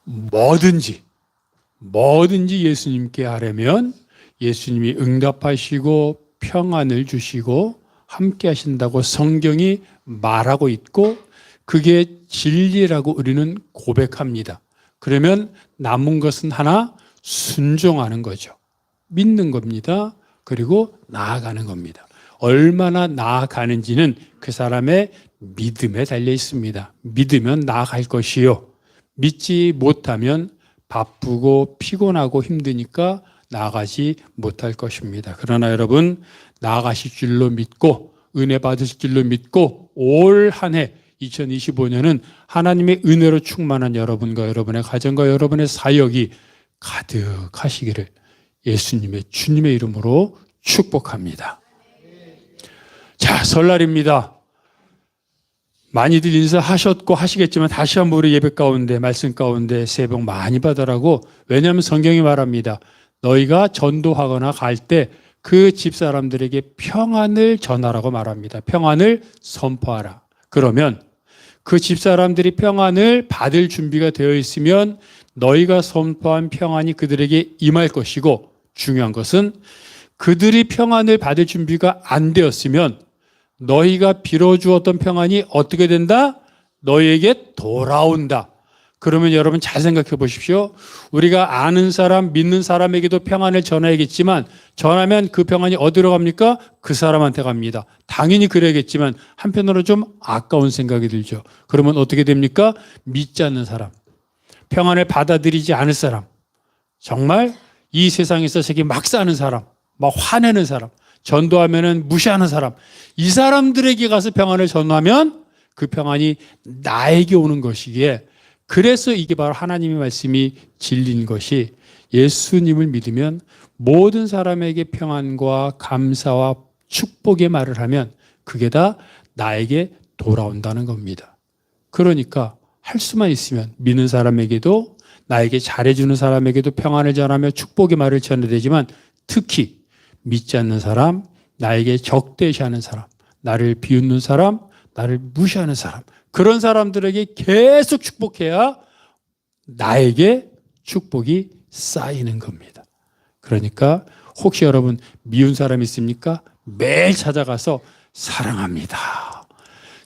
뭐든지 예수님께 하려면 예수님이 응답하시고 평안을 주시고 함께 하신다고 성경이 말하고 있고 그게 진리라고 우리는 고백합니다. 그러면 남은 것은 하나, 순종하는 거죠. 믿는 겁니다. 그리고 나아가는 겁니다. 얼마나 나아가는지는 그 사람의 믿음에 달려 있습니다. 믿으면 나아갈 것이요. 믿지 못하면 바쁘고 피곤하고 힘드니까 나아가지 못할 것입니다. 그러나 여러분, 나아가실 줄로 믿고 은혜 받으실 줄로 믿고 올 한 해 2025년은 하나님의 은혜로 충만한 여러분과 여러분의 가정과 여러분의 사역이 가득하시기를 예수님의 주님의 이름으로 축복합니다. 자, 설날입니다. 많이들 인사하셨고 하시겠지만 다시 한번 우리 예배 가운데 말씀 가운데 새해 복 많이 받으라고. 왜냐하면 성경이 말합니다. 너희가 전도하거나 갈 때 그 집사람들에게 평안을 전하라고 말합니다. 평안을 선포하라. 그러면 그 집사람들이 평안을 받을 준비가 되어 있으면 너희가 선포한 평안이 그들에게 임할 것이고, 중요한 것은 그들이 평안을 받을 준비가 안 되었으면 너희가 빌어주었던 평안이 어떻게 된다? 너희에게 돌아온다. 그러면 여러분 잘 생각해 보십시오. 우리가 아는 사람, 믿는 사람에게도 평안을 전해야겠지만 전하면 그 평안이 어디로 갑니까? 그 사람한테 갑니다. 당연히 그래야겠지만 한편으로 좀 아까운 생각이 들죠. 그러면 어떻게 됩니까? 믿지 않는 사람, 평안을 받아들이지 않을 사람, 정말 이 세상에서 세계 막 사는 사람, 막 화내는 사람, 전도하면은 무시하는 사람, 이 사람들에게 가서 평안을 전하면 그 평안이 나에게 오는 것이기에, 그래서 이게 바로 하나님의 말씀이 진리인 것이, 예수님을 믿으면 모든 사람에게 평안과 감사와 축복의 말을 하면 그게 다 나에게 돌아온다는 겁니다. 그러니까 할 수만 있으면 믿는 사람에게도, 나에게 잘해주는 사람에게도 평안을 전하며 축복의 말을 전해야 되지만, 특히 믿지 않는 사람, 나에게 적대시하는 사람, 나를 비웃는 사람, 나를 무시하는 사람, 그런 사람들에게 계속 축복해야 나에게 축복이 쌓이는 겁니다. 그러니까 혹시 여러분 미운 사람 있습니까? 매일 찾아가서 사랑합니다,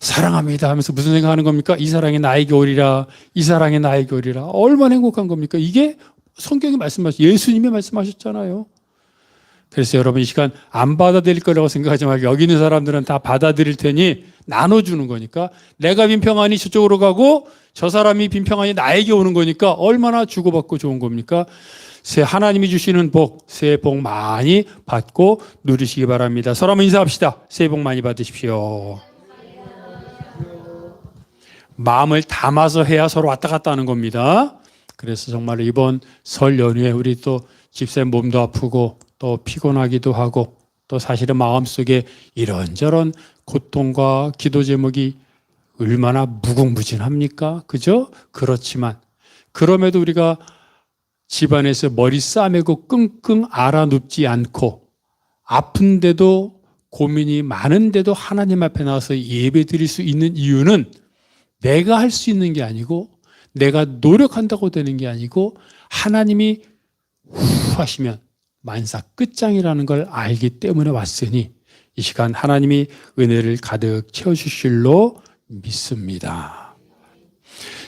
사랑합니다 하면서 무슨 생각하는 겁니까? 이 사랑이 나에게 오리라, 이 사랑이 나에게 오리라. 얼마나 행복한 겁니까? 이게 성경이 예수님이 말씀하셨잖아요. 그래서 여러분 이 시간 안 받아들일 거라고 생각하지 말고 여기 있는 사람들은 다 받아들일 테니 나눠주는 거니까, 내가 빈 평안이 저쪽으로 가고 저 사람이 빈 평안이 나에게 오는 거니까 얼마나 주고받고 좋은 겁니까? 하나님이 주시는 복, 새해 복 많이 받고 누리시기 바랍니다. 서로 한번 인사합시다. 새해 복 많이 받으십시오. 마음을 담아서 해야 서로 왔다 갔다 하는 겁니다. 그래서 정말 이번 설 연휴에 우리 또 집사님 몸도 아프고 또 피곤하기도 하고 또 사실은 마음속에 이런저런 고통과 기도 제목이 얼마나 무궁무진합니까? 그죠? 그렇지만 그럼에도 우리가 집안에서 머리 싸매고 끙끙 앓아 눕지 않고, 아픈데도 고민이 많은데도 하나님 앞에 나와서 예배 드릴 수 있는 이유는 내가 할 수 있는 게 아니고, 내가 노력한다고 되는 게 아니고, 하나님이 후 하시면 만사 끝장이라는 걸 알기 때문에 왔으니 이 시간 하나님이 은혜를 가득 채워주실로 믿습니다.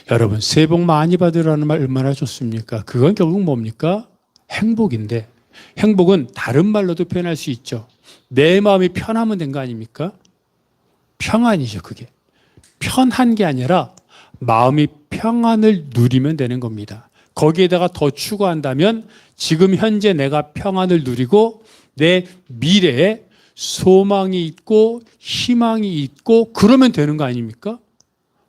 여러분, 새해 복 많이 받으라는 말 얼마나 좋습니까? 그건 결국 뭡니까? 행복인데, 행복은 다른 말로도 표현할 수 있죠. 내 마음이 편하면 된 거 아닙니까? 평안이죠. 그게 편한 게 아니라 마음이 평안을 누리면 되는 겁니다. 거기에다가 더 추가한다면 지금 현재 내가 평안을 누리고 내 미래에 소망이 있고 희망이 있고 그러면 되는 거 아닙니까?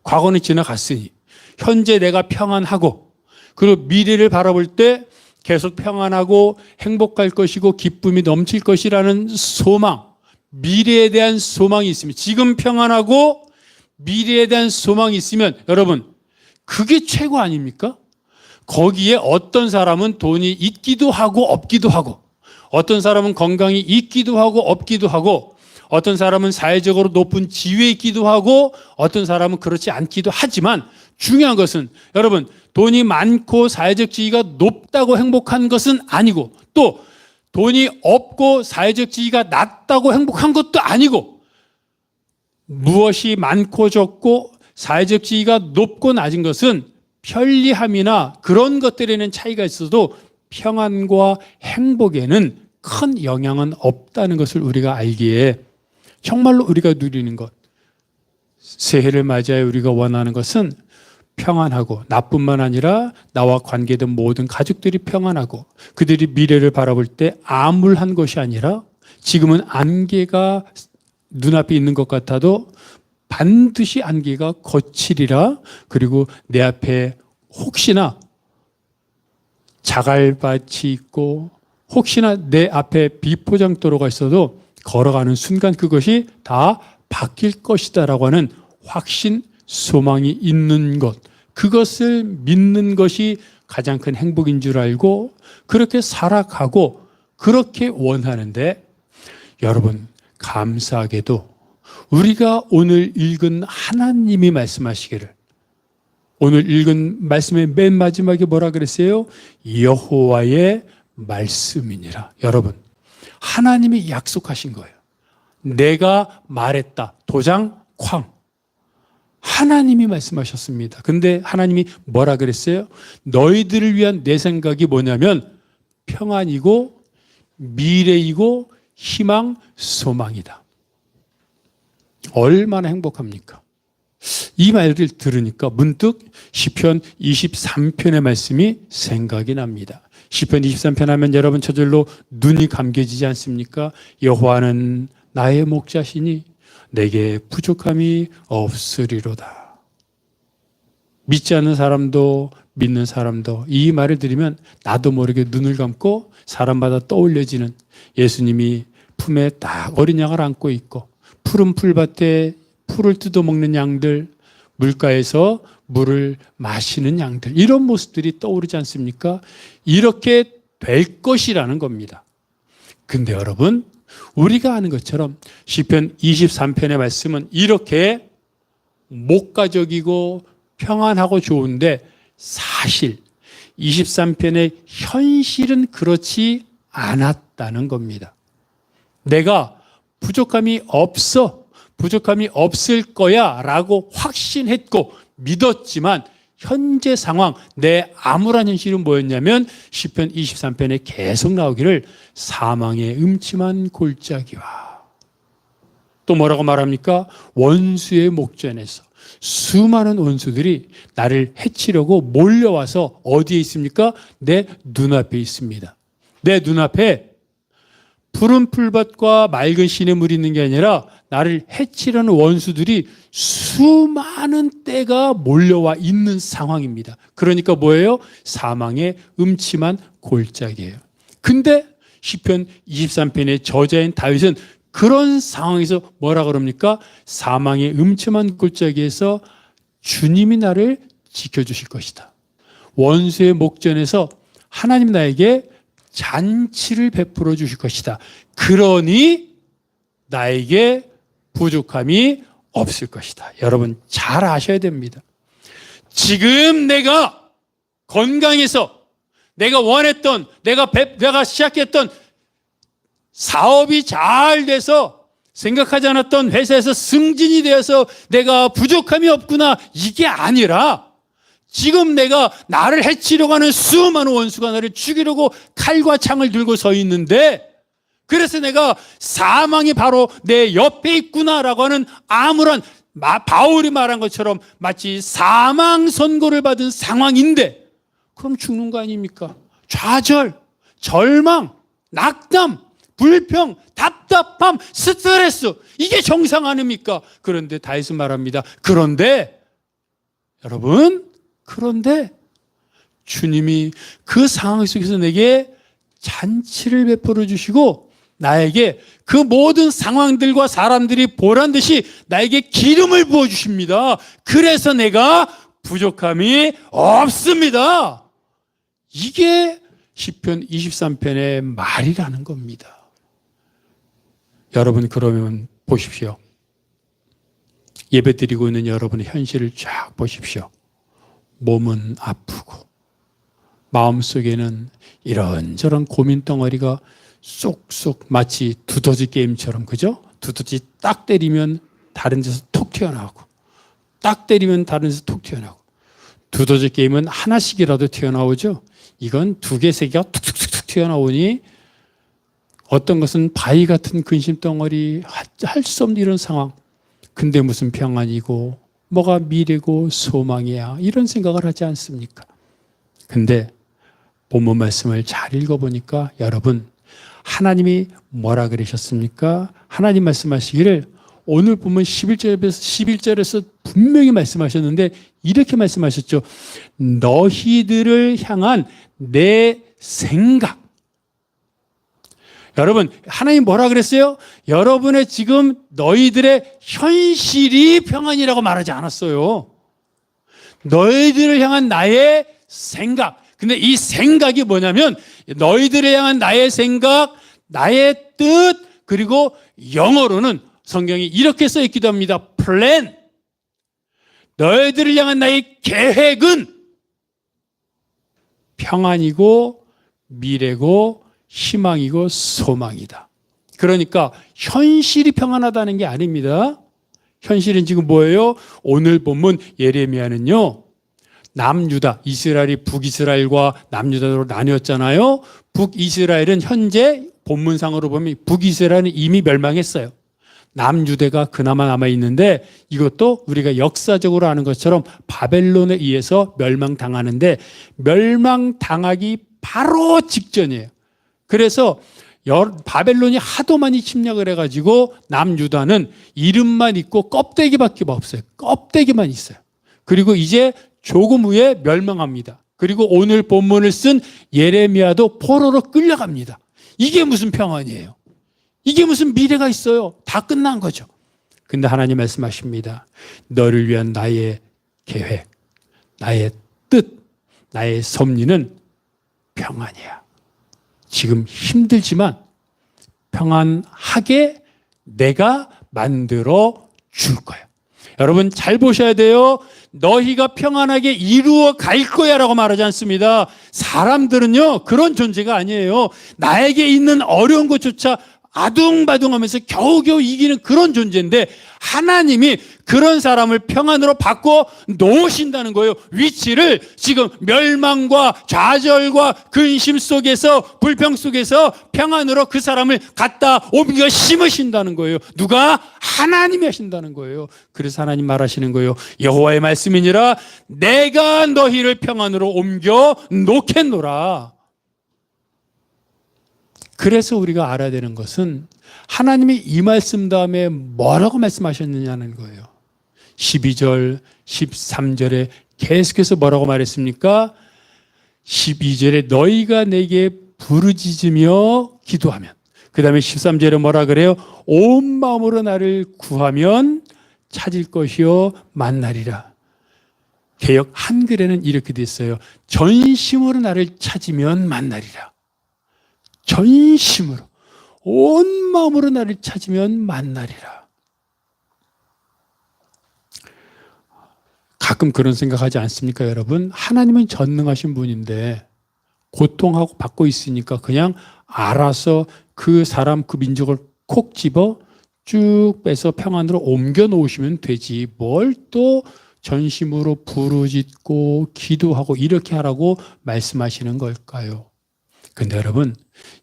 과거는 지나갔으니 현재 내가 평안하고, 그리고 미래를 바라볼 때 계속 평안하고 행복할 것이고 기쁨이 넘칠 것이라는 소망, 미래에 대한 소망이 있으면, 지금 평안하고 미래에 대한 소망이 있으면 여러분 그게 최고 아닙니까? 거기에 어떤 사람은 돈이 있기도 하고 없기도 하고, 어떤 사람은 건강이 있기도 하고 없기도 하고, 어떤 사람은 사회적으로 높은 지위에 있기도 하고 어떤 사람은 그렇지 않기도 하지만 중요한 것은 여러분 돈이 많고 사회적 지위가 높다고 행복한 것은 아니고 또 돈이 없고 사회적 지위가 낮다고 행복한 것도 아니고 무엇이 많고 적고 사회적 지위가 높고 낮은 것은 편리함이나 그런 것들에는 차이가 있어도 평안과 행복에는 큰 영향은 없다는 것을 우리가 알기에 정말로 우리가 누리는 것, 새해를 맞이하여 우리가 원하는 것은 평안하고 나뿐만 아니라 나와 관계된 모든 가족들이 평안하고 그들이 미래를 바라볼 때 암울한 것이 아니라 지금은 안개가 눈앞에 있는 것 같아도 반드시 안개가 거치리라. 그리고 내 앞에 혹시나 자갈밭이 있고 혹시나 내 앞에 비포장도로가 있어도 걸어가는 순간 그것이 다 바뀔 것이다라고 하는 확신, 소망이 있는 것, 그것을 믿는 것이 가장 큰 행복인 줄 알고 그렇게 살아가고 그렇게 원하는데 여러분 감사하게도 우리가 오늘 읽은 하나님이 말씀하시기를 오늘 읽은 말씀의 맨 마지막에 뭐라 그랬어요? 여호와의 말씀이니라. 여러분 하나님이 약속하신 거예요. 내가 말했다. 도장 쾅. 하나님이 말씀하셨습니다. 근데 하나님이 뭐라 그랬어요? 너희들을 위한 내 생각이 뭐냐면 평안이고 미래이고 희망, 소망이다. 얼마나 행복합니까? 이 말을 들으니까 문득 시편 23편의 말씀이 생각이 납니다. 시편 23편 하면 여러분 저절로 눈이 감겨지지 않습니까? 여호와는 나의 목자시니 내게 부족함이 없으리로다. 믿지 않는 사람도 믿는 사람도 이 말을 들으면 나도 모르게 눈을 감고 사람마다 떠올려지는 예수님이 품에 딱 어린 양을 안고 있고 푸른 풀밭에 풀을 뜯어먹는 양들, 물가에서 물을 마시는 양들, 이런 모습들이 떠오르지 않습니까? 이렇게 될 것이라는 겁니다. 근데 여러분 우리가 아는 것처럼 시편 23편의 말씀은 이렇게 목가적이고 평안하고 좋은데 사실 23편의 현실은 그렇지 않았다는 겁니다. 내가 부족함이 없을 거야 라고 확신했고 믿었지만 현재 상황, 내 암울한 현실은 뭐였냐면 시편 23편에 계속 나오기를 사망의 음침한 골짜기와 또 뭐라고 말합니까? 원수의 목전에서 수많은 원수들이 나를 해치려고 몰려와서 어디에 있습니까? 내 눈앞에 있습니다. 내 눈앞에 푸른 풀밭과 맑은 시냇물이 있는 게 아니라 나를 해치려는 원수들이 수많은 때가 몰려와 있는 상황입니다. 그러니까 뭐예요? 사망의 음침한 골짜기예요. 근데 시편 23편의 저자인 다윗은 그런 상황에서 뭐라 그럽니까? 사망의 음침한 골짜기에서 주님이 나를 지켜주실 것이다. 원수의 목전에서 하나님 나에게 잔치를 베풀어 주실 것이다. 그러니 나에게 부족함이 없을 것이다. 여러분 잘 아셔야 됩니다. 지금 내가 건강해서 내가 원했던 내가 시작했던 사업이 잘 돼서 생각하지 않았던 회사에서 승진이 되어서 내가 부족함이 없구나 이게 아니라 지금 내가 나를 해치려고 하는 수많은 원수가 나를 죽이려고 칼과 창을 들고 서 있는데 그래서 내가 사망이 바로 내 옆에 있구나라고 하는 암울한 바울이 말한 것처럼 마치 사망 선고를 받은 상황인데 그럼 죽는 거 아닙니까? 좌절, 절망, 낙담, 불평, 답답함, 스트레스 이게 정상 아닙니까? 그런데 다윗은 말합니다. 그런데 여러분 그런데 주님이 그 상황 속에서 내게 잔치를 베풀어 주시고 나에게 그 모든 상황들과 사람들이 보란 듯이 나에게 기름을 부어 주십니다. 그래서 내가 부족함이 없습니다. 이게 시편 23편의 말이라는 겁니다. 여러분 그러면 보십시오. 예배드리고 있는 여러분의 현실을 쫙 보십시오. 몸은 아프고 마음속에는 이런저런 고민 덩어리가 쏙쏙 마치 두더지 게임처럼, 그죠? 두더지 딱 때리면 다른 데서 톡 튀어나오고, 딱 때리면 다른 데서 톡 튀어나오고. 두더지 게임은 하나씩이라도 튀어나오죠. 이건 두 개, 세 개가 툭툭툭툭 튀어나오니 어떤 것은 바위 같은 근심 덩어리, 할 수 없는 이런 상황. 근데 무슨 평안이고 뭐가 미래고 소망이야, 이런 생각을 하지 않습니까? 근데 본문 말씀을 잘 읽어보니까 여러분, 하나님이 뭐라 그러셨습니까? 하나님 말씀하시기를 오늘 보면 11절에서 분명히 말씀하셨는데 이렇게 말씀하셨죠. 너희들을 향한 내 생각. 여러분, 하나님 뭐라 그랬어요? 여러분의 지금 너희들의 현실이 평안이라고 말하지 않았어요. 너희들을 향한 나의 생각. 근데 이 생각이 뭐냐면 너희들을 향한 나의 생각, 나의 뜻, 그리고 영어로는 성경이 이렇게 써 있기도 합니다. 플랜. 너희들을 향한 나의 계획은 평안이고 미래고 희망이고 소망이다. 그러니까 현실이 평안하다는 게 아닙니다. 현실은 지금 뭐예요? 오늘 본문 예레미야는요, 남유다, 이스라엘이 북이스라엘과 남유다로 나뉘었잖아요. 북이스라엘은 현재 본문상으로 보면 북이스라엘은 이미 멸망했어요. 남유대가 그나마 남아있는데 이것도 우리가 역사적으로 아는 것처럼 바벨론에 의해서 멸망당하는데 멸망당하기 바로 직전이에요. 그래서 바벨론이 하도 많이 침략을 해가지고 남유다는 이름만 있고 껍데기밖에 없어요. 껍데기만 있어요. 그리고 이제 조금 후에 멸망합니다. 그리고 오늘 본문을 쓴 예레미야도 포로로 끌려갑니다. 이게 무슨 평안이에요? 이게 무슨 미래가 있어요? 다 끝난 거죠. 근데 하나님 말씀하십니다. 너를 위한 나의 계획, 나의 뜻, 나의 섭리는 평안이야. 지금 힘들지만 평안하게 내가 만들어 줄 거야. 여러분 잘 보셔야 돼요. 너희가 평안하게 이루어 갈 거야 라고 말하지 않습니다. 사람들은요, 그런 존재가 아니에요. 나에게 있는 어려운 것조차 아둥바둥하면서 겨우겨우 이기는 그런 존재인데 하나님이 그런 사람을 평안으로 바꿔 놓으신다는 거예요. 위치를 지금 멸망과 좌절과 근심 속에서, 불평 속에서 평안으로 그 사람을 갖다 옮겨 심으신다는 거예요. 누가? 하나님이 하신다는 거예요. 그래서 하나님 말하시는 거예요. 여호와의 말씀이니라 내가 너희를 평안으로 옮겨 놓겠노라. 그래서 우리가 알아야 되는 것은 하나님이 이 말씀 다음에 뭐라고 말씀하셨느냐는 거예요. 12절, 13절에 계속해서 뭐라고 말했습니까? 12절에 너희가 내게 부르짖으며 기도하면, 그 다음에 13절에 뭐라 그래요? 온 마음으로 나를 구하면 찾을 것이요 만나리라. 개역 한글에는 이렇게 돼 있어요. 전심으로 나를 찾으면 만나리라. 전심으로, 온 마음으로 나를 찾으면 만나리라. 가끔 그런 생각하지 않습니까, 여러분? 하나님은 전능하신 분인데 고통하고 받고 있으니까 그냥 알아서 그 사람, 그 민족을 콕 집어 쭉 빼서 평안으로 옮겨 놓으시면 되지. 뭘 또 전심으로 부르짖고 기도하고 이렇게 하라고 말씀하시는 걸까요? 근데 여러분,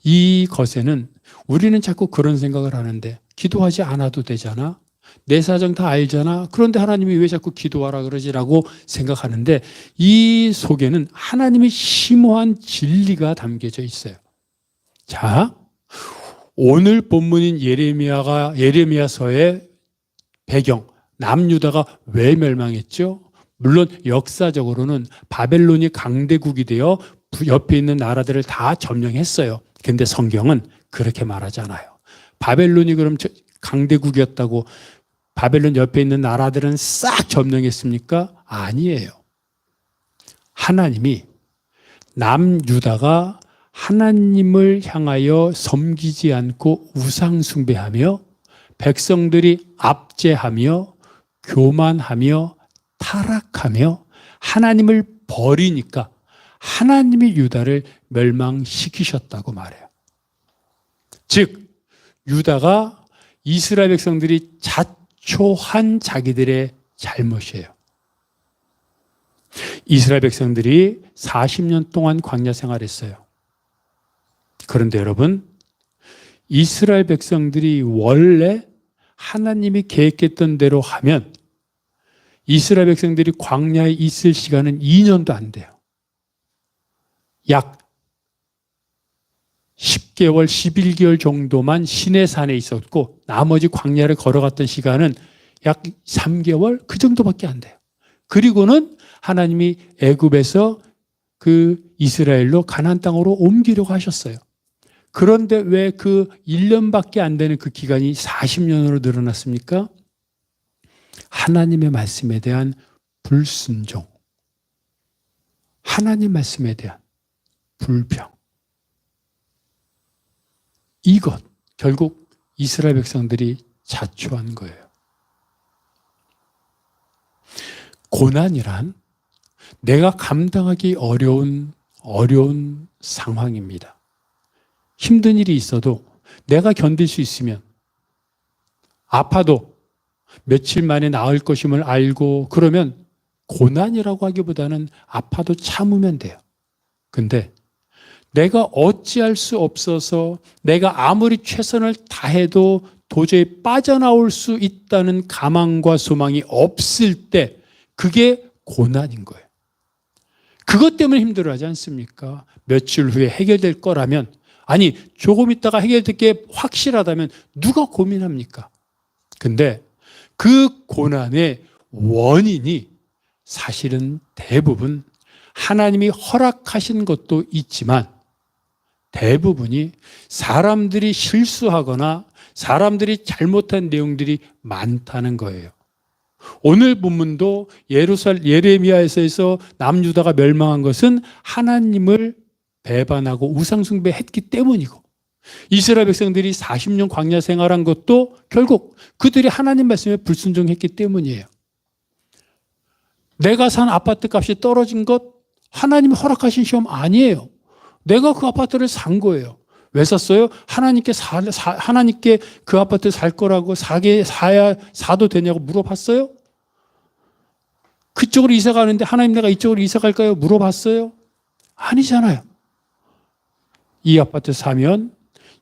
이것에는 우리는 자꾸 그런 생각을 하는데 기도하지 않아도 되잖아. 내 사정 다 알잖아. 그런데 하나님이 왜 자꾸 기도하라 그러지라고 생각하는데 이 속에는 하나님의 심오한 진리가 담겨져 있어요. 자, 오늘 본문인 예레미야서의 배경, 남유다가 왜 멸망했죠? 물론 역사적으로는 바벨론이 강대국이 되어 옆에 있는 나라들을 다 점령했어요. 그런데 성경은 그렇게 말하지 않아요. 바벨론이 그럼 강대국이었다고 바벨론 옆에 있는 나라들은 싹 점령했습니까? 아니에요. 하나님이 남유다가 하나님을 향하여 섬기지 않고 우상 숭배하며 백성들이 압제하며 교만하며 타락하며 하나님을 버리니까 하나님이 유다를 멸망시키셨다고 말해요. 즉 유다가 이스라엘 백성들이 자초한 자기들의 잘못이에요. 이스라엘 백성들이 40년 동안 광야 생활했어요. 그런데 여러분, 이스라엘 백성들이 원래 하나님이 계획했던 대로 하면 이스라엘 백성들이 광야에 있을 시간은 2년도 안 돼요. 약 10개월, 11개월 정도만 시내산에 있었고 나머지 광야를 걸어갔던 시간은 약 3개월 그 정도밖에 안 돼요. 그리고는 하나님이 애굽에서 그 이스라엘로 가나안 땅으로 옮기려고 하셨어요. 그런데 왜 그 1년밖에 안 되는 그 기간이 40년으로 늘어났습니까? 하나님의 말씀에 대한 불순종, 하나님 말씀에 대한 불평, 이것 결국 이스라엘 백성들이 자초한 거예요. 고난이란 내가 감당하기 어려운 상황입니다. 힘든 일이 있어도 내가 견딜 수 있으면, 아파도 며칠 만에 나을 것임을 알고 그러면 고난이라고 하기보다는 아파도 참으면 돼요. 근데 내가 어찌할 수 없어서 내가 아무리 최선을 다해도 도저히 빠져나올 수 있다는 가망과 소망이 없을 때 그게 고난인 거예요. 그것 때문에 힘들어하지 않습니까? 며칠 후에 해결될 거라면, 아니 조금 있다가 해결될 게 확실하다면 누가 고민합니까? 근데 그 고난의 원인이 사실은 대부분 하나님이 허락하신 것도 있지만 대부분이 사람들이 실수하거나 사람들이 잘못한 내용들이 많다는 거예요. 오늘 본문도 예레미야에서 남유다가 멸망한 것은 하나님을 배반하고 우상숭배했기 때문이고, 이스라엘 백성들이 40년 광야 생활한 것도 결국 그들이 하나님 말씀에 불순종했기 때문이에요. 내가 산 아파트 값이 떨어진 것 하나님이 허락하신 시험 아니에요. 내가 그 아파트를 산 거예요. 왜 샀어요? 하나님께 그 아파트 살 거라고 사도 되냐고 물어봤어요? 그쪽으로 이사 가는데 하나님 내가 이쪽으로 이사 갈까요? 물어봤어요? 아니잖아요. 이 아파트 사면,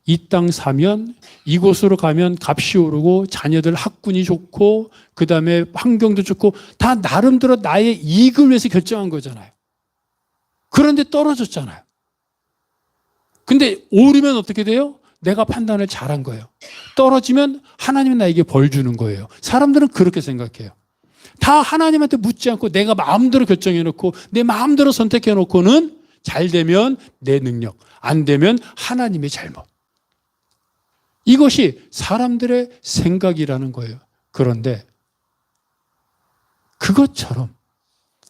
이 땅 사면, 이곳으로 가면 값이 오르고 자녀들 학군이 좋고 그 다음에 환경도 좋고 다 나름대로 나의 이익을 위해서 결정한 거잖아요. 그런데 떨어졌잖아요. 근데 오르면 어떻게 돼요? 내가 판단을 잘한 거예요. 떨어지면 하나님이 나에게 벌 주는 거예요. 사람들은 그렇게 생각해요. 다 하나님한테 묻지 않고 내가 마음대로 결정해놓고 내 마음대로 선택해놓고는 잘 되면 내 능력, 안 되면 하나님의 잘못. 이것이 사람들의 생각이라는 거예요. 그런데 그것처럼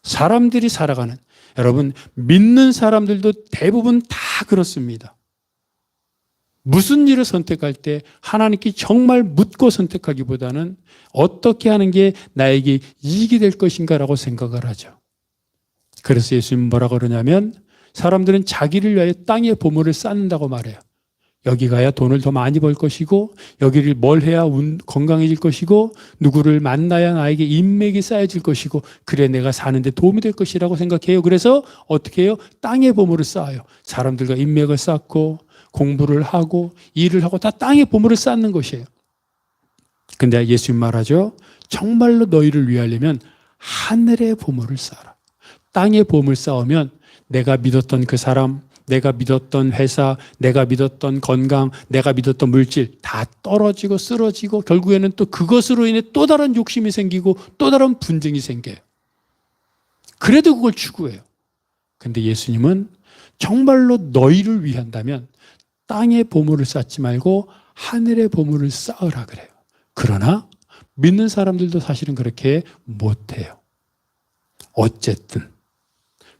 사람들이 살아가는, 여러분 믿는 사람들도 대부분 다 그렇습니다. 무슨 일을 선택할 때 하나님께 정말 묻고 선택하기보다는 어떻게 하는 게 나에게 이익이 될 것인가라고 생각을 하죠. 그래서 예수님은 뭐라고 그러냐면 사람들은 자기를 위하여 땅에 보물을 쌓는다고 말해요. 여기 가야 돈을 더 많이 벌 것이고, 여기를 뭘 해야 건강해질 것이고, 누구를 만나야 나에게 인맥이 쌓여질 것이고, 그래 내가 사는데 도움이 될 것이라고 생각해요. 그래서 어떻게 해요? 땅에 보물을 쌓아요. 사람들과 인맥을 쌓고 공부를 하고 일을 하고 다 땅에 보물을 쌓는 것이에요. 근데 예수님 말하죠. 정말로 너희를 위하려면 하늘의 보물을 쌓아라. 땅에 보물 쌓으면 내가 믿었던 그 사람, 내가 믿었던 회사, 내가 믿었던 건강, 내가 믿었던 물질 다 떨어지고 쓰러지고 결국에는 또 그것으로 인해 또 다른 욕심이 생기고 또 다른 분쟁이 생겨요. 그래도 그걸 추구해요. 근데 예수님은 정말로 너희를 위한다면 땅에 보물을 쌓지 말고 하늘의 보물을 쌓으라 그래요. 그러나 믿는 사람들도 사실은 그렇게 못해요. 어쨌든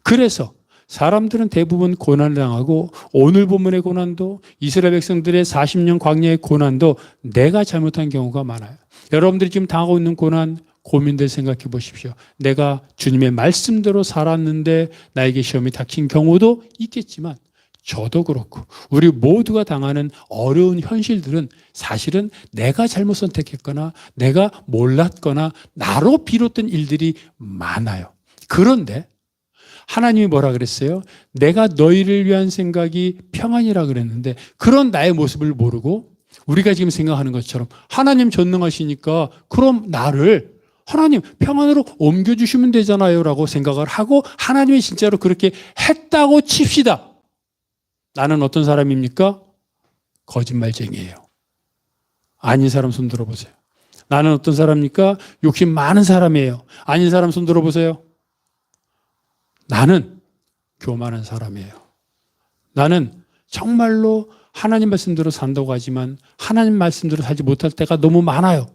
그래서 사람들은 대부분 고난을 당하고 오늘 본문의 고난도 이스라엘 백성들의 40년 광야의 고난도 내가 잘못한 경우가 많아요. 여러분들이 지금 당하고 있는 고난 고민들 생각해 보십시오. 내가 주님의 말씀대로 살았는데 나에게 시험이 닥친 경우도 있겠지만 저도 그렇고 우리 모두가 당하는 어려운 현실들은 사실은 내가 잘못 선택했거나 내가 몰랐거나 나로 비롯된 일들이 많아요. 그런데 하나님이 뭐라 그랬어요? 내가 너희를 위한 생각이 평안이라 그랬는데 그런 나의 모습을 모르고 우리가 지금 생각하는 것처럼 하나님 전능하시니까 그럼 나를 하나님 평안으로 옮겨주시면 되잖아요 라고 생각을 하고 하나님이 진짜로 그렇게 했다고 칩시다. 나는 어떤 사람입니까? 거짓말쟁이에요. 아닌 사람 손 들어보세요. 나는 어떤 사람입니까? 욕심 많은 사람이에요. 아닌 사람 손 들어보세요. 나는 교만한 사람이에요. 나는 정말로 하나님 말씀대로 산다고 하지만 하나님 말씀대로 살지 못할 때가 너무 많아요.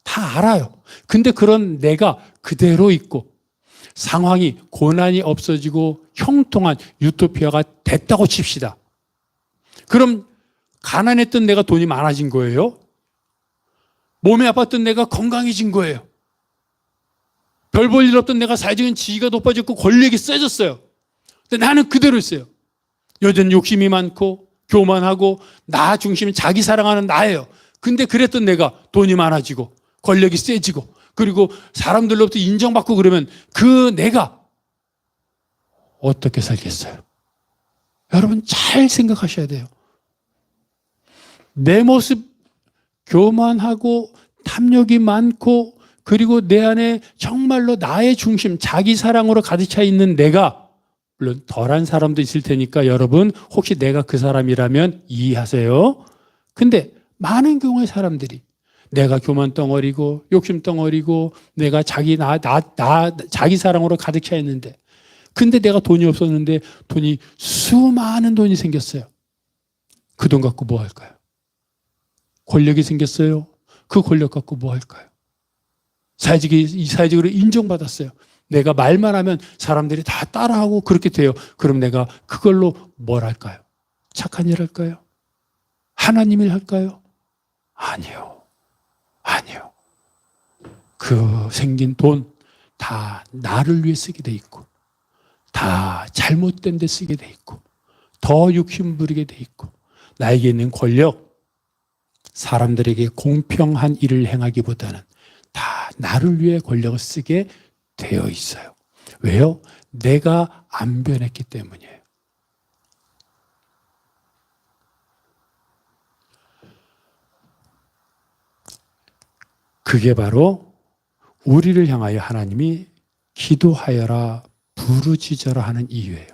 다 알아요. 근데 그런 내가 그대로 있고 상황이 고난이 없어지고 형통한 유토피아가 됐다고 칩시다. 그럼 가난했던 내가 돈이 많아진 거예요? 몸이 아팠던 내가 건강해진 거예요? 별 볼 일 없던 내가 사회적인 지위가 높아졌고 권력이 세졌어요. 근데 나는 그대로 있어요. 여전히 욕심이 많고 교만하고 나 중심 자기 사랑하는 나예요. 근데 그랬던 내가 돈이 많아지고 권력이 세지고 그리고 사람들로부터 인정받고 그러면 그 내가 어떻게 살겠어요? 여러분 잘 생각하셔야 돼요. 내 모습 교만하고 탐욕이 많고 그리고 내 안에 정말로 나의 중심, 자기 사랑으로 가득 차 있는 내가 물론 덜한 사람도 있을 테니까 여러분 혹시 내가 그 사람이라면 이해하세요. 근데 많은 경우의 사람들이 내가 교만 덩어리고 욕심 덩어리고 내가 자기 자기 사랑으로 가득 차 있는데 근데 내가 돈이 없었는데 수많은 돈이 생겼어요. 그 돈 갖고 뭐 할까요? 권력이 생겼어요. 그 권력 갖고 뭐 할까요? 사회적으로 인정받았어요. 내가 말만 하면 사람들이 다 따라하고 그렇게 돼요. 그럼 내가 그걸로 뭘 할까요? 착한 일 할까요? 하나님 일 할까요? 아니요. 그 생긴 돈 다 나를 위해 쓰게 돼 있고 다 잘못된 데 쓰게 돼 있고 더 욕심 부리게 돼 있고 나에게 있는 권력 사람들에게 공평한 일을 행하기보다는 다 나를 위해 권력을 쓰게 되어 있어요. 왜요? 내가 안 변했기 때문이에요. 그게 바로 우리를 향하여 하나님이 기도하여라 부르짖어라 하는 이유예요.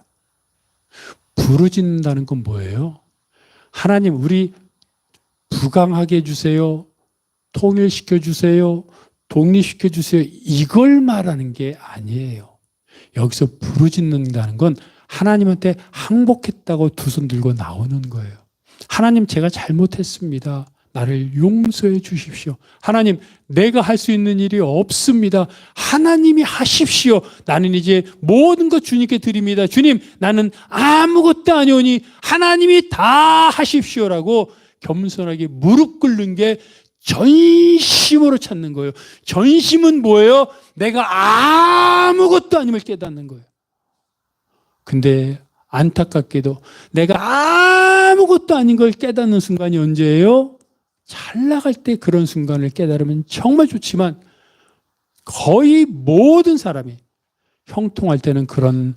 부르짖는다는 건 뭐예요? 하나님 우리 부강하게 해주세요. 통일시켜 주세요. 독립시켜 주세요. 이걸 말하는 게 아니에요. 여기서 부르짖는다는 건 하나님한테 항복했다고 두 손 들고 나오는 거예요. 하나님 제가 잘못했습니다. 나를 용서해 주십시오. 하나님 내가 할 수 있는 일이 없습니다. 하나님이 하십시오. 나는 이제 모든 것 주님께 드립니다. 주님 나는 아무것도 아니오니 하나님이 다 하십시오라고 겸손하게 무릎 꿇는 게 전심으로 찾는 거예요. 전심은 뭐예요? 내가 아무것도 아님을 깨닫는 거예요. 근데 안타깝게도 내가 아무것도 아닌 걸 깨닫는 순간이 언제예요? 잘 나갈 때 그런 순간을 깨달으면 정말 좋지만 거의 모든 사람이 형통할 때는 그런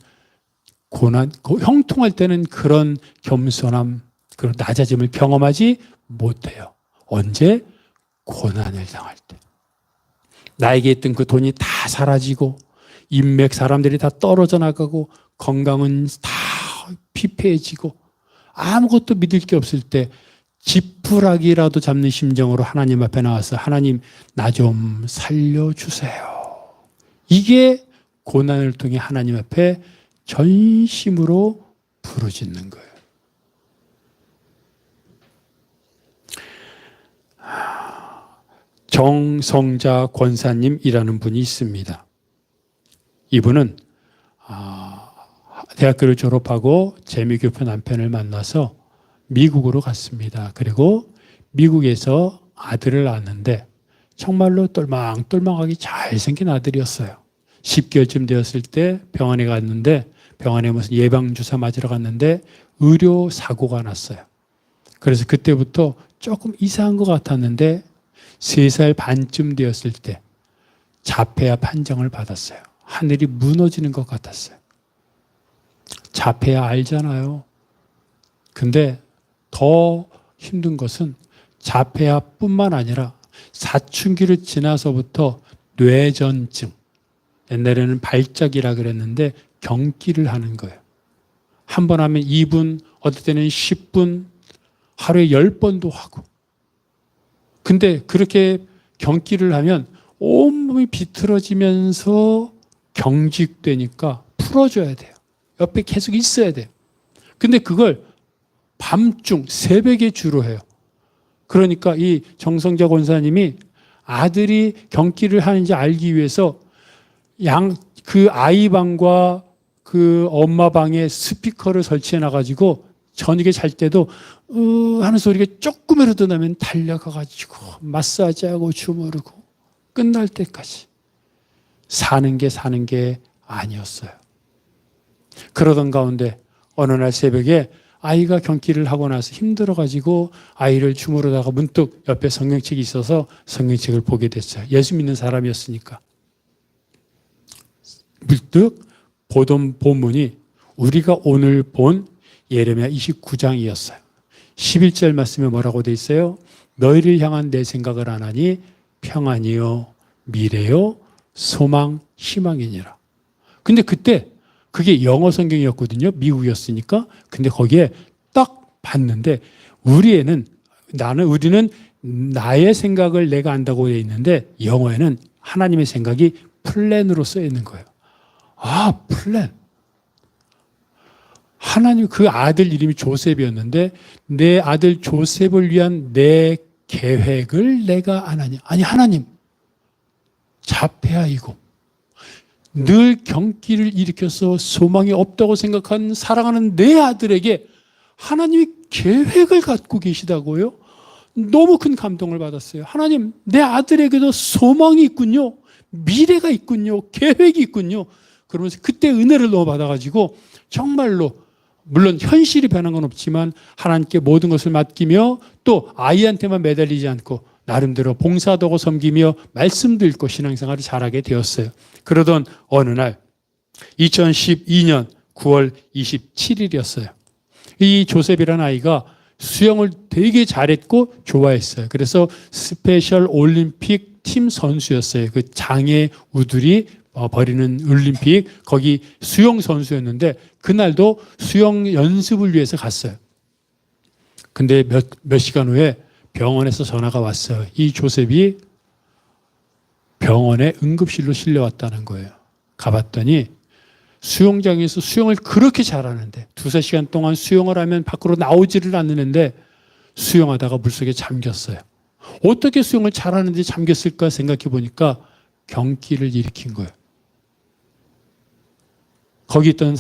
고난, 형통할 때는 그런 겸손함, 그런 낮아짐을 경험하지 못해요. 언제? 고난을 당할 때. 나에게 있던 그 돈이 다 사라지고 인맥 사람들이 다 떨어져 나가고 건강은 다 피폐해지고 아무것도 믿을 게 없을 때 지푸라기라도 잡는 심정으로 하나님 앞에 나와서 하나님 나 좀 살려주세요. 이게 고난을 통해 하나님 앞에 전심으로 부르짖는 거예요. 정성자 권사님이라는 분이 있습니다. 이분은 대학교를 졸업하고 재미교포 남편을 만나서 미국으로 갔습니다. 그리고 미국에서 아들을 낳았는데 정말로 똘망똘망하게 잘생긴 아들이었어요. 10개월쯤 되었을 때 병원에 갔는데 병원에 무슨 예방주사 맞으러 갔는데 의료 사고가 났어요. 그래서 그때부터 조금 이상한 것 같았는데 3살 반쯤 되었을 때 자폐아 판정을 받았어요. 하늘이 무너지는 것 같았어요. 자폐아 알잖아요. 근데 더 힘든 것은 자폐아뿐만 아니라 사춘기를 지나서부터 뇌전증, 옛날에는 발작이라 그랬는데 경기를 하는 거예요. 한 번 하면 2분, 어떨 때는 10분, 하루에 10번도 하고. 근데 그렇게 경기를 하면 온몸이 비틀어지면서 경직되니까 풀어줘야 돼요. 옆에 계속 있어야 돼요. 근데 그걸 밤중, 새벽에 주로 해요. 그러니까 이 정성자 권사님이 아들이 경기를 하는지 알기 위해서 그 아이 방과 그 엄마 방에 스피커를 설치해 놔가지고 저녁에 잘 때도 하는 소리가 조금이라도 나면 달려가가지고 마사지하고 주무르고 끝날 때까지 사는 게 아니었어요. 그러던 가운데 어느 날 새벽에 아이가 경기를 하고 나서 힘들어가지고 아이를 주무르다가 문득 옆에 성경책이 있어서 성경책을 보게 됐어요. 예수 믿는 사람이었으니까. 문득 보던 본문이 우리가 오늘 본 예레미야 29장이었어요. 11절 말씀에 뭐라고 돼 있어요? 너희를 향한 내 생각을 안 하니 평안이요 미래요 소망 희망이니라. 근데 그때 그게 영어 성경이었거든요. 미국이었으니까. 근데 거기에 딱 봤는데 우리는 나의 생각을 내가 안다고 되어 있는데 영어에는 하나님의 생각이 플랜으로 써 있는 거예요. 아, 플랜. 하나님 그 아들 이름이 조셉이었는데 내 아들 조셉을 위한 내 계획을 내가 안 하냐. 아니 하나님 자폐아이고 늘 경기를 일으켜서 소망이 없다고 생각하는 사랑하는 내 아들에게 하나님이 계획을 갖고 계시다고요? 너무 큰 감동을 받았어요. 하나님 내 아들에게도 소망이 있군요. 미래가 있군요. 계획이 있군요. 그러면서 그때 은혜를 너무 받아가지고 정말로 물론 현실이 변한 건 없지만 하나님께 모든 것을 맡기며 또 아이한테만 매달리지 않고 나름대로 봉사도 하고 섬기며 말씀도 읽고 신앙생활을 잘하게 되었어요. 그러던 어느 날 2012년 9월 27일이었어요. 이 조셉이라는 아이가 수영을 되게 잘했고 좋아했어요. 그래서 스페셜 올림픽 팀 선수였어요. 그 장애 우들이 벌이는 올림픽 거기 수영 선수였는데 그날도 수영 연습을 위해서 갔어요. 근데 몇 시간 후에 병원에서 전화가 왔어요. 이 조셉이 병원에 응급실로 실려왔다는 거예요. 가봤더니 수영장에서 수영을 그렇게 잘하는데 2-3시간 동안 수영을 하면 밖으로 나오지를 않는데 수영하다가 물속에 잠겼어요. 어떻게 수영을 잘하는데 잠겼을까 생각해 보니까 경기를 일으킨 거예요. 거기 있던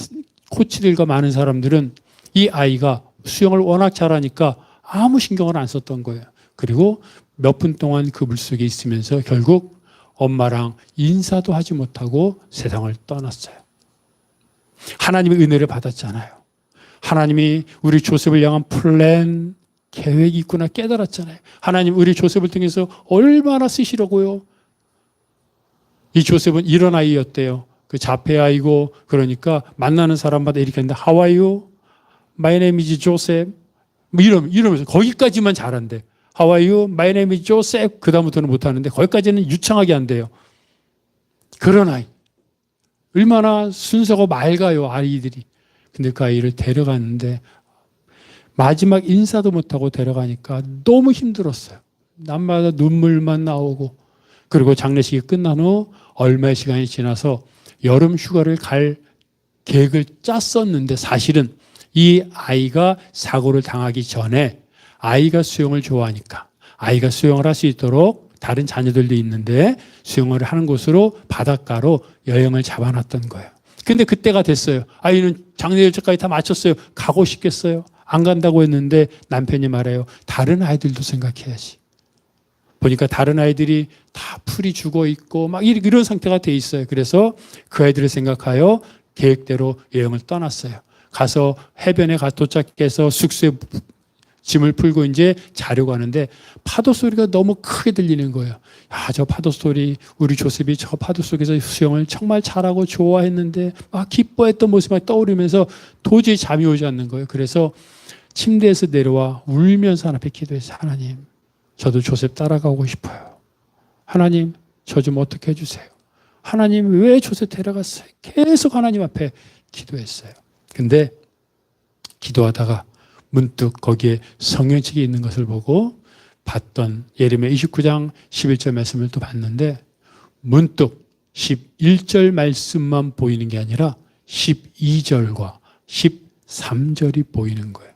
코치들과 많은 사람들은 이 아이가 수영을 워낙 잘하니까 아무 신경을 안 썼던 거예요. 그리고 몇 분 동안 그 물속에 있으면서 결국 엄마랑 인사도 하지 못하고 세상을 떠났어요. 하나님의 은혜를 받았잖아요. 하나님이 우리 조셉을 향한 플랜, 계획이 있구나 깨달았잖아요. 하나님 우리 조셉을 통해서 얼마나 쓰시려고요. 이 조셉은 이런 아이였대요. 그 자폐아이고 그러니까 만나는 사람마다 이렇게 했는데 How are you? My name is Joseph. 뭐 이러면서 거기까지만 잘한대. How are you? My name is Joseph. 그 다음부터는 못하는데 거기까지는 유창하게 한대요. 그런 아이. 얼마나 순수하고 맑아요 아이들이. 근데 그 아이를 데려갔는데 마지막 인사도 못하고 데려가니까 너무 힘들었어요. 날마다 눈물만 나오고 그리고 장례식이 끝난 후 얼마의 시간이 지나서 여름 휴가를 갈 계획을 짰었는데 사실은 이 아이가 사고를 당하기 전에 아이가 수영을 좋아하니까 아이가 수영을 할 수 있도록 다른 자녀들도 있는데 수영을 하는 곳으로 바닷가로 여행을 잡아놨던 거예요. 근데 그때가 됐어요. 아이는 장례 일정까지 다 마쳤어요. 가고 싶겠어요? 안 간다고 했는데 남편이 말해요. 다른 아이들도 생각해야지. 보니까 다른 아이들이 다 풀이 죽어 있고 막 이런 상태가 돼 있어요. 그래서 그 아이들을 생각하여 계획대로 여행을 떠났어요. 가서 해변에 도착해서 숙소에 짐을 풀고 이제 자려고 하는데 파도 소리가 너무 크게 들리는 거예요. 야, 저 파도 소리, 우리 조셉이 저 파도 속에서 수영을 정말 잘하고 좋아했는데 막 기뻐했던 모습이 떠오르면서 도저히 잠이 오지 않는 거예요. 그래서 침대에서 내려와 울면서 하나님 앞에 기도했어요. 하나님, 저도 조셉 따라가고 싶어요. 하나님, 저 좀 어떻게 해주세요. 하나님, 왜 조셉 데려갔어요? 계속 하나님 앞에 기도했어요. 근데 기도하다가 문득 거기에 성경책이 있는 것을 보고 봤던 예레미야 29장 11절 말씀을 또 봤는데 문득 11절 말씀만 보이는 게 아니라 12절과 13절이 보이는 거예요.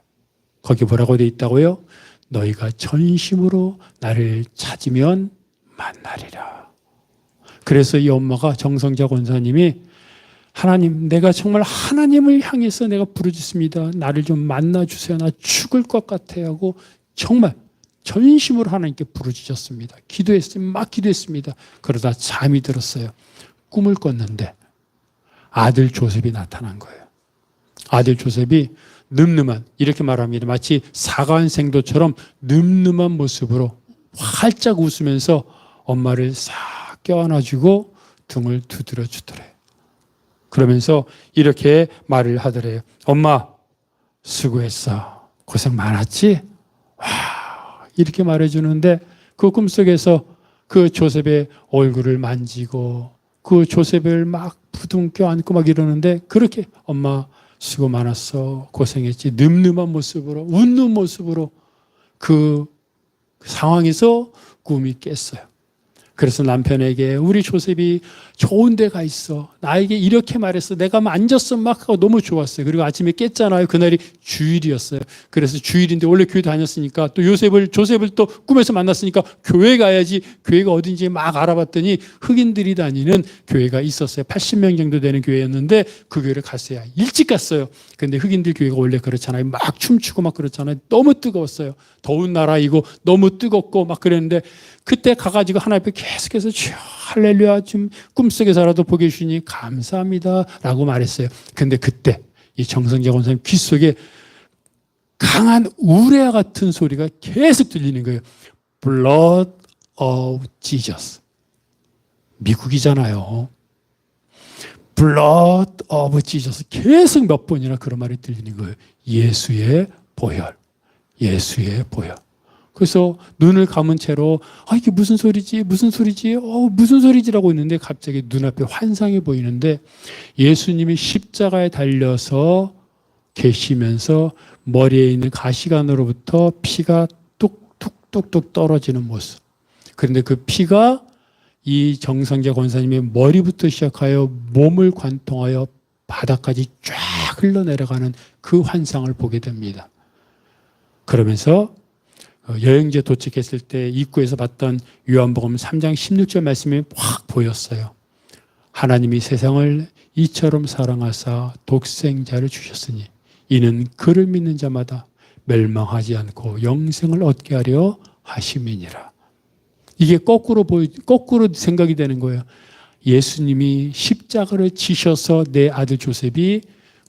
거기 뭐라고 되어 있다고요? 너희가 전심으로 나를 찾으면 만나리라. 그래서 이 엄마가 정성자 권사님이 하나님, 내가 정말 하나님을 향해서 내가 부르짖습니다. 나를 좀 만나주세요. 나 죽을 것 같아 하고 정말 전심으로 하나님께 부르짖었습니다. 막 기도했습니다. 그러다 잠이 들었어요. 꿈을 꿨는데 아들 조셉이 나타난 거예요. 아들 조셉이 늠름한, 이렇게 말합니다. 마치 사과한 생도처럼 늠름한 모습으로 활짝 웃으면서 엄마를 싹 껴안아주고 등을 두드려 주더래요. 그러면서 이렇게 말을 하더래요. 엄마, 수고했어. 고생 많았지? 와, 이렇게 말해주는데 그 꿈속에서 그 조셉의 얼굴을 만지고 그 조셉을 막 부둥켜 안고 막 이러는데 그렇게 엄마 수고 많았어. 고생했지. 늠름한 모습으로, 웃는 모습으로 그 상황에서 꿈이 깼어요. 그래서 남편에게 우리 조셉이 좋은 데가 있어. 나에게 이렇게 말했어. 내가 만졌어 막 하고 너무 좋았어요. 그리고 아침에 깼잖아요. 그날이 주일이었어요. 그래서 주일인데 원래 교회 다녔으니까 또 조셉을 또 꿈에서 만났으니까 교회 가야지. 교회가 어딘지 막 알아봤더니 흑인들이 다니는 교회가 있었어요. 80명 정도 되는 교회였는데 그 교회를 갔어요. 일찍 갔어요. 근데 흑인들 교회가 원래 그렇잖아요. 막 춤추고 막 그렇잖아요. 너무 뜨거웠어요. 더운 나라이고 너무 뜨겁고 막 그랬는데 그때 가가지고 하나님 앞에 계속해서 주여 할렐루야 좀 꿈속에서라도 보게 해주시니 감사합니다 라고 말했어요. 근데 그때 이 정성자 권사님 귀 속에 강한 우레와 같은 소리가 계속 들리는 거예요. Blood of Jesus. 미국이잖아요. Blood of Jesus. 계속 몇 번이나 그런 말이 들리는 거예요. 예수의 보혈. 예수의 보혈. 그래서 눈을 감은 채로 이게 무슨 소리지? 무슨 소리지? 무슨 소리지라고 있는데 갑자기 눈앞에 환상이 보이는데 예수님이 십자가에 달려서 계시면서 머리에 있는 가시관으로부터 피가 뚝뚝뚝뚝 떨어지는 모습. 그런데 그 피가 이 정성자 권사님의 머리부터 시작하여 몸을 관통하여 바닥까지 쫙 흘러내려가는 그 환상을 보게 됩니다. 그러면서 여행지에 도착했을 때 입구에서 봤던 요한복음 3장 16절 말씀이 확 보였어요. 하나님이 세상을 이처럼 사랑하사 독생자를 주셨으니 이는 그를 믿는 자마다 멸망하지 않고 영생을 얻게 하려 하심이니라. 이게 거꾸로 생각이 되는 거예요. 예수님이 십자가를 지셔서 내 아들 조셉이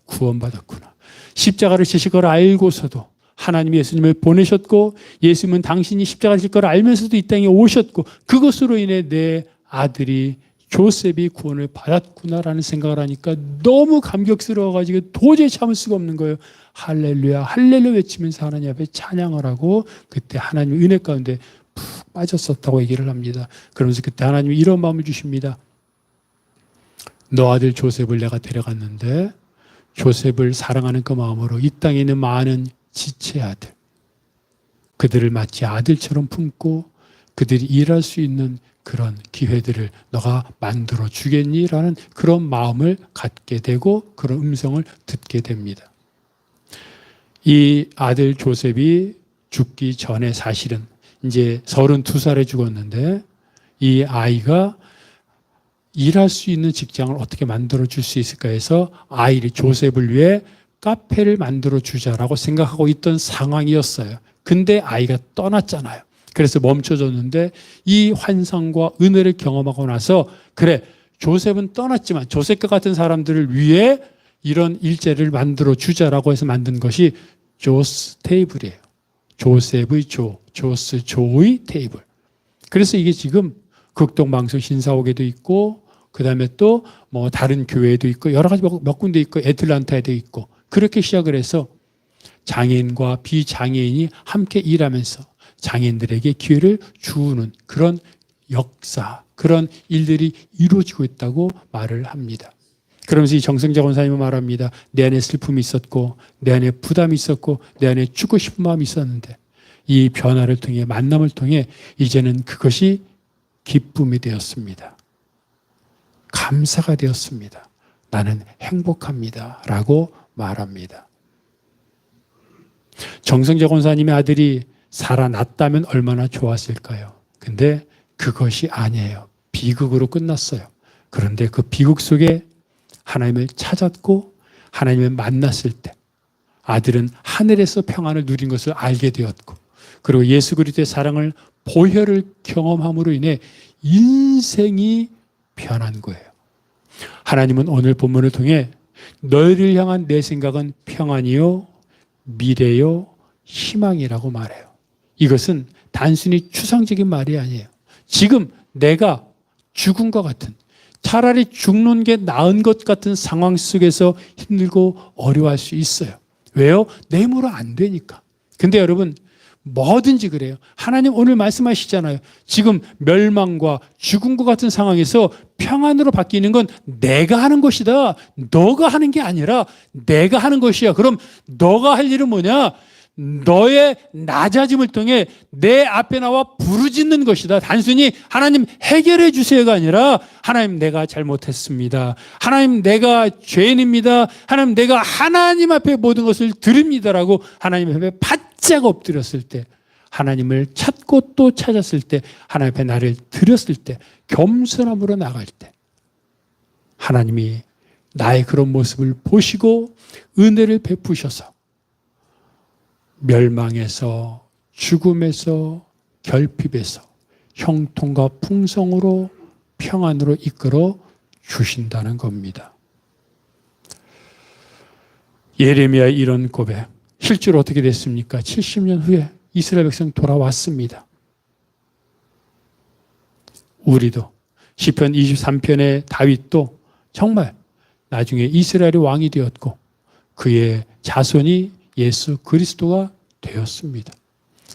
구원받았구나. 십자가를 지실 걸 알고서도 하나님이 예수님을 보내셨고 예수님은 당신이 십자가를 질 걸 알면서도 이 땅에 오셨고 그것으로 인해 내 아들이 조셉이 구원을 받았구나라는 생각을 하니까 너무 감격스러워가지고 도저히 참을 수가 없는 거예요. 할렐루야 할렐루야 외치면서 하나님 앞에 찬양을 하고 그때 하나님의 은혜 가운데 푹 빠졌었다고 얘기를 합니다. 그러면서 그때 하나님이 이런 마음을 주십니다. 너 아들 조셉을 내가 데려갔는데 조셉을 사랑하는 그 마음으로 이 땅에 있는 많은 지체 아들, 그들을 마치 아들처럼 품고 그들이 일할 수 있는 그런 기회들을 너가 만들어 주겠니? 라는 그런 마음을 갖게 되고 그런 음성을 듣게 됩니다. 이 아들 조셉이 죽기 전에 사실은 이제 32살에 죽었는데 이 아이가 일할 수 있는 직장을 어떻게 만들어 줄 수 있을까 해서 아이를 조셉을 위해 카페를 만들어 주자라고 생각하고 있던 상황이었어요. 근데 아이가 떠났잖아요. 그래서 멈춰졌는데 이 환상과 은혜를 경험하고 나서 그래, 조셉은 떠났지만 조셉과 같은 사람들을 위해 이런 일자리를 만들어 주자라고 해서 만든 것이 조스 테이블이에요. 조셉의 조스 조의 테이블. 그래서 이게 지금 극동방송 신사옥에도 있고 그다음에 또 뭐 다른 교회에도 있고 여러 가지 몇 군데 있고 애틀란타에도 있고 그렇게 시작을 해서 장애인과 비장애인이 함께 일하면서 장애인들에게 기회를 주는 그런 역사, 그런 일들이 이루어지고 있다고 말을 합니다. 그러면서 이 정성자 권사님은 말합니다. 내 안에 슬픔이 있었고 내 안에 부담이 있었고 내 안에 죽고 싶은 마음이 있었는데 이 변화를 통해 만남을 통해 이제는 그것이 기쁨이 되었습니다. 감사가 되었습니다. 나는 행복합니다. 라고 말합니다. 정성자 권사님의 아들이 살아났다면 얼마나 좋았을까요? 근데 그것이 아니에요. 비극으로 끝났어요. 그런데 그 비극 속에 하나님을 찾았고 하나님을 만났을 때 아들은 하늘에서 평안을 누린 것을 알게 되었고 그리고 예수 그리스도의 사랑을 보혈을 경험함으로 인해 인생이 변한 거예요. 하나님은 오늘 본문을 통해 너희를 향한 내 생각은 평안이요 미래요 희망이라고 말해요. 이것은 단순히 추상적인 말이 아니에요. 지금 내가 죽음과 같은 차라리 죽는 게 나은 것 같은 상황 속에서 힘들고 어려워할 수 있어요. 왜요? 내 힘으로 안 되니까. 근데 여러분 뭐든지 그래요. 하나님 오늘 말씀하시잖아요. 지금 멸망과 죽음과 같은 상황에서 평안으로 바뀌는 건 내가 하는 것이다. 너가 하는 게 아니라 내가 하는 것이야. 그럼 너가 할 일은 뭐냐? 너의 낮아짐을 통해 내 앞에 나와 부르짖는 것이다. 단순히 하나님 해결해 주세요가 아니라 하나님 내가 잘못했습니다. 하나님 내가 죄인입니다. 하나님 내가 하나님 앞에 모든 것을 드립니다라고 하나님 앞에 바짝 엎드렸을 때 하나님을 찾고 또 찾았을 때 하나님 앞에 나를 드렸을 때 겸손함으로 나갈 때 하나님이 나의 그런 모습을 보시고 은혜를 베푸셔서 멸망에서 죽음에서 결핍에서 형통과 풍성으로 평안으로 이끌어 주신다는 겁니다. 예레미야의 이런 고백 실제로 어떻게 됐습니까? 70년 후에 이스라엘 백성 돌아왔습니다. 우리도 시편 23편의 다윗도 정말 나중에 이스라엘의 왕이 되었고 그의 자손이 예수 그리스도가 되었습니다.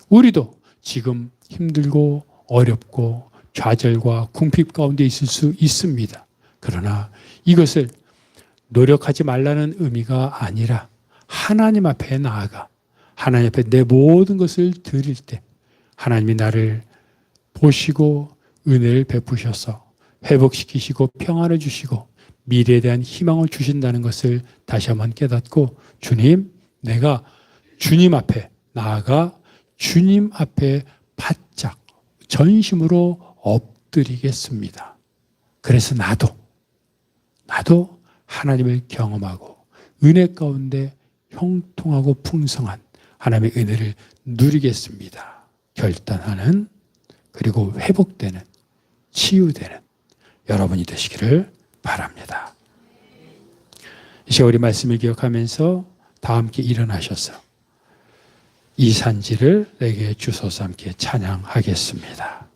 우리도 지금 힘들고 어렵고 좌절과 궁핍 가운데 있을 수 있습니다. 그러나 이것을 노력하지 말라는 의미가 아니라 하나님 앞에 나아가 하나님 앞에 내 모든 것을 드릴 때 하나님이 나를 보시고 은혜를 베푸셔서 회복시키시고 평안을 주시고 미래에 대한 희망을 주신다는 것을 다시 한번 깨닫고 주님 내가 주님 앞에 나아가 주님 앞에 바짝 전심으로 엎드리겠습니다. 그래서 나도 하나님을 경험하고 은혜 가운데 형통하고 풍성한 하나님의 은혜를 누리겠습니다. 결단하는 그리고 회복되는 치유되는 여러분이 되시기를 바랍니다. 이제 우리 말씀을 기억하면서 다 함께 일어나셔서 이 산지를 내게 주소서 함께 찬양하겠습니다.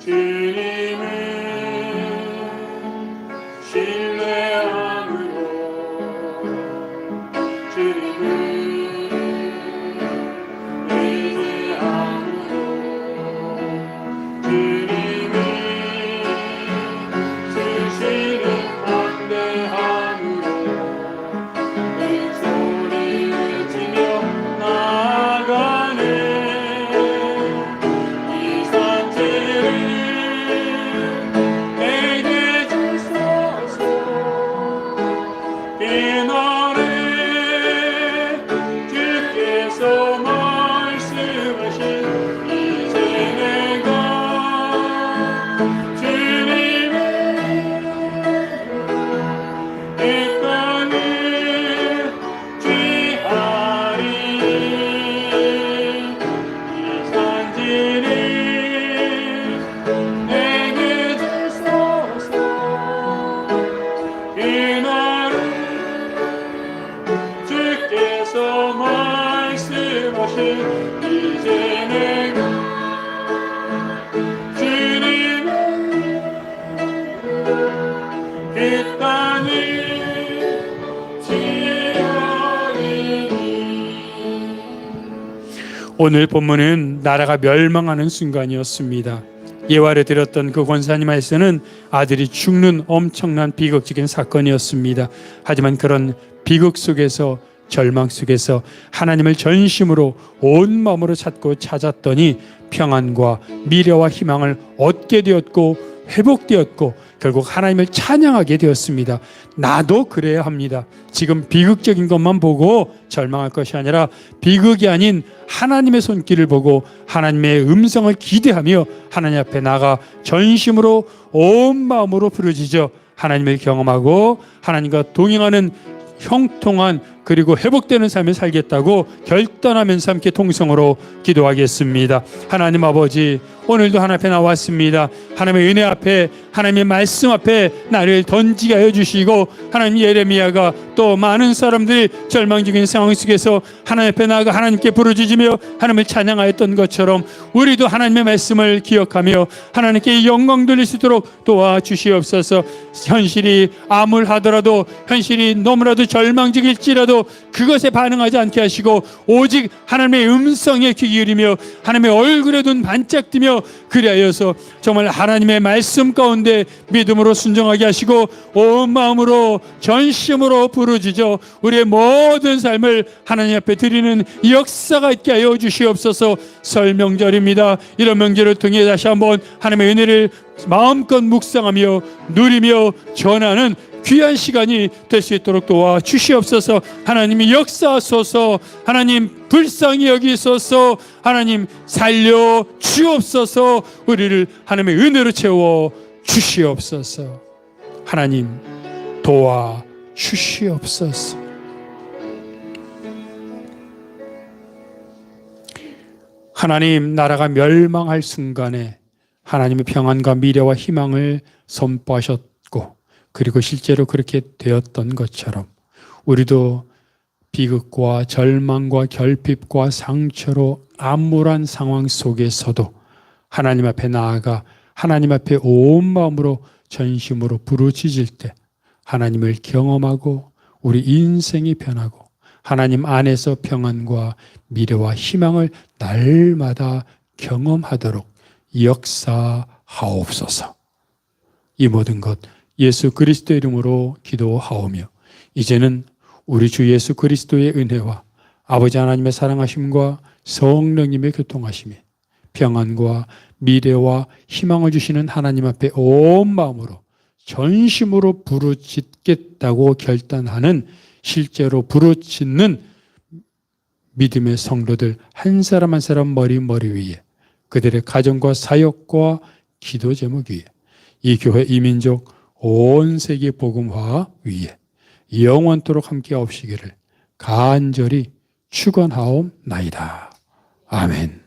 주님을 신뢰하는 오늘 본문은 나라가 멸망하는 순간이었습니다. 예화를 드렸던 그 권사님에서는 아들이 죽는 엄청난 비극적인 사건이었습니다. 하지만 그런 비극 속에서, 절망 속에서 하나님을 전심으로 온 마음으로 찾고 찾았더니 평안과 미래와 희망을 얻게 되었고 회복되었고 결국 하나님을 찬양하게 되었습니다. 나도 그래야 합니다. 지금 비극적인 것만 보고 절망할 것이 아니라 비극이 아닌 하나님의 손길을 보고 하나님의 음성을 기대하며 하나님 앞에 나가 전심으로 온 마음으로 부르짖어 하나님을 경험하고 하나님과 동행하는 형통한 그리고 회복되는 삶을 살겠다고 결단하면서 함께 통성으로 기도하겠습니다. 하나님 아버지, 오늘도 하나님 앞에 나왔습니다. 하나님의 은혜 앞에, 하나님의 말씀 앞에 나를 던지게 하여 주시고, 하나님 예레미야가 또 많은 사람들이 절망적인 상황 속에서 하나님 앞에 나아가 하나님께 부르짖으며 하나님을 찬양하였던 것처럼 우리도 하나님의 말씀을 기억하며 하나님께 영광 돌릴 수 있도록 도와주시옵소서. 현실이 암울하더라도, 현실이 너무나도 절망적일지라도 그것에 반응하지 않게 하시고 오직 하나님의 음성에 귀 기울이며 하나님의 얼굴에 눈 반짝 뜨며 그리하여서 정말 하나님의 말씀 가운데 믿음으로 순종하게 하시고 온 마음으로 전심으로 부르짖어 우리의 모든 삶을 하나님 앞에 드리는 역사가 있게 하여 주시옵소서. 설 명절입니다. 이런 명절을 통해 다시 한번 하나님의 은혜를 마음껏 묵상하며 누리며 전하는 귀한 시간이 될 수 있도록 도와주시옵소서. 하나님이 역사하소서. 하나님 불쌍히 여기소서. 하나님 살려 주옵소서. 우리를 하나님의 은혜로 채워 주시옵소서. 하나님 도와 주시옵소서. 하나님 나라가 멸망할 순간에 하나님의 평안과 미래와 희망을 선포하셨고 그리고 실제로 그렇게 되었던 것처럼 우리도 비극과 절망과 결핍과 상처로 암울한 상황 속에서도 하나님 앞에 나아가 하나님 앞에 온 마음으로 전심으로 부르짖을 때 하나님을 경험하고 우리 인생이 변하고 하나님 안에서 평안과 미래와 희망을 날마다 경험하도록 역사하옵소서. 이 모든 것 예수 그리스도의 이름으로 기도하오며 이제는 우리 주 예수 그리스도의 은혜와 아버지 하나님의 사랑하심과 성령님의 교통하심이 평안과 미래와 희망을 주시는 하나님 앞에 온 마음으로 전심으로 부르짖겠다고 결단하는 실제로 부르짖는 믿음의 성도들 한 사람 한 사람 머리 위에 그들의 가정과 사역과 기도 제목 위에 이 교회 이 민족 온 세계 복음화 위에 영원토록 함께 하옵시기를 간절히 축원하옵나이다. 아멘.